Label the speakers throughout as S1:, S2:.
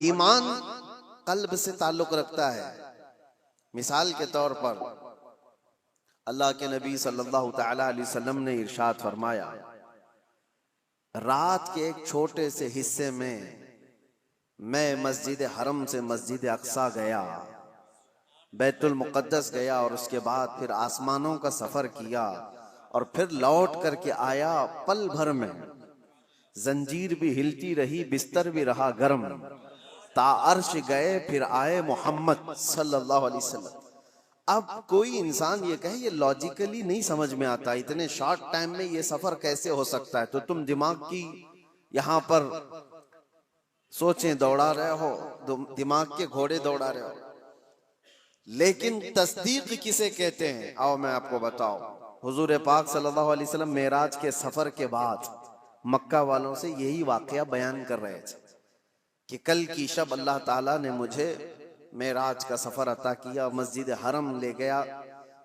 S1: ईमान कल्ब से ताल्लुक रखता है। मिसाल के तौर पर अल्लाह के नबी सल्लल्लाहु तआला अलैहि वसल्लम ने इरशाद फरमाया, रात के एक छोटे से हिस्से में मैं मस्जिद हरम से मस्जिद अक्सा गया, बैतुल मुक़द्दस गया और उसके बाद फिर आसमानों का सफर किया और फिर लौट करके आया। पल भर में जंजीर भी हिलती रही, बिस्तर भी रहा गर्म, ताअर्श गए फिर आए मोहम्मद सल्लल्लाहु अलैहि वसल्लम। अब कोई इंसान ये कहे, ये लॉजिकली नहीं समझ में आता, इतने शॉर्ट टाइम में ये सफर कैसे हो सकता है। तो तुम दिमाग की यहाँ पर सोचें दौड़ा रहे हो, दिमाग के घोड़े दौड़ा रहे हो। लेकिन तस्दीक किसे कहते हैं, आओ मैं आपको बताऊं। हुजूर पाक सल्लल्लाहु अलैहि वसल्लम मेराज के सफर के बाद मक्का वालों से यही वाकया बयान कर रहे थे कि कल की शब अल्लाह ताला ने मुझे मेराज का सफर अता किया, मस्जिद हरम ले गया,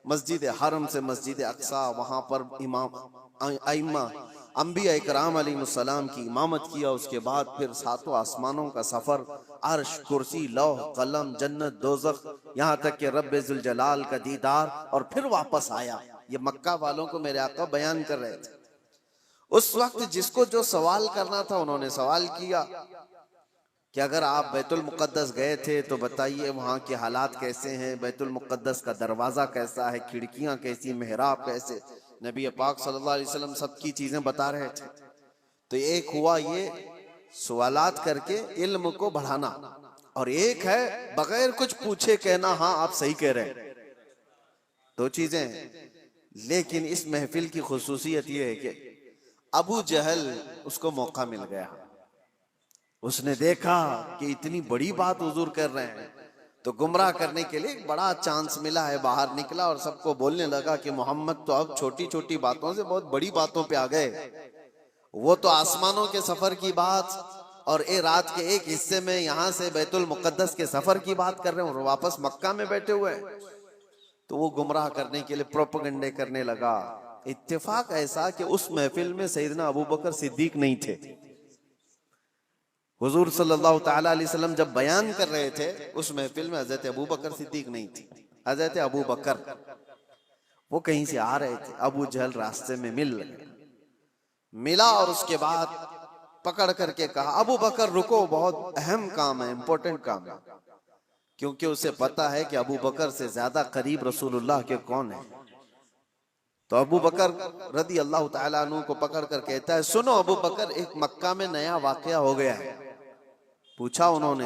S1: मस्जिद हरम से मस्जिद अक्सा, वहां पर इमाम आइम्मा अंबिया इकराम अलैहिस्सलाम की इमामत किया। उसके बाद फिर सातों आसमानों का सफर, अर्श, कुर्सी, लौह कलम, जन्नत, दोज़ख, यहाँ तक कि रब्बे जुल जलाल का दीदार, और फिर वापस आया। ये मक्का वालों को मेरे आका बयान कर रहे थे। उस वक्त जिसको जो सवाल करना था उन्होंने सवाल किया कि अगर आप बैतुल मुक़द्दस गए थे तो बताइए वहाँ के हालात कैसे हैं, बैतुल मुक़द्दस का दरवाज़ा कैसा है, खिड़कियाँ कैसी, मेहराब कैसे। नबी पाक सल्लल्लाहु अलैहि वसल्लम सबकी चीज़ें बता रहे थे। तो एक हुआ ये सवालात करके इल्म को बढ़ाना, और एक है बगैर कुछ पूछे कहना हाँ आप सही कह रहे हैं। दो चीज़ें हैं। लेकिन इस महफिल की खुसूसियत ये है कि अबू जहल उसको मौका मिल गया। उसने देखा कि इतनी बड़ी बात हुजूर कर रहे हैं, तो गुमराह करने के लिए एक बड़ा चांस मिला है। बाहर निकला और सबको बोलने लगा कि मोहम्मद तो अब छोटी छोटी बातों से बहुत बड़ी बातों पे आ गए। वो तो आसमानों के सफर की बात और रात के एक हिस्से में यहाँ से बैतुल मुक़द्दस के सफर की बात कर रहे हैं और वापस मक्का में बैठे हुए हैं। तो वो गुमराह करने के लिए प्रोपेगेंडे करने लगा। इत्तेफाक ऐसा कि उस महफिल में सैयदना अबू बकर सिद्दीक नहीं थे। हुजूर सल्लल्लाहु तआला अलैहि वसल्लम जब बयान कर रहे थे उस महफिल में हजरत अबू बकर सिद्दीक नहीं थी। हजरत अबू बकर वो कहीं से आ रहे थे, अबू जहल रास्ते में मिला और उसके बाद पकड़ करके कहा, अबू बकर रुको, बहुत अहम काम है, इंपॉर्टेंट काम है। क्योंकि उसे पता है कि अबू बकर से ज्यादा करीब रसूलुल्लाह के कौन है। तो अबू बकर रदी अल्लाह तआला अन्हु को पकड़ कर कहता है, सुनो अबू बकर, एक मक्का में नया वाकया हो गया है। पूछा उन्होंने,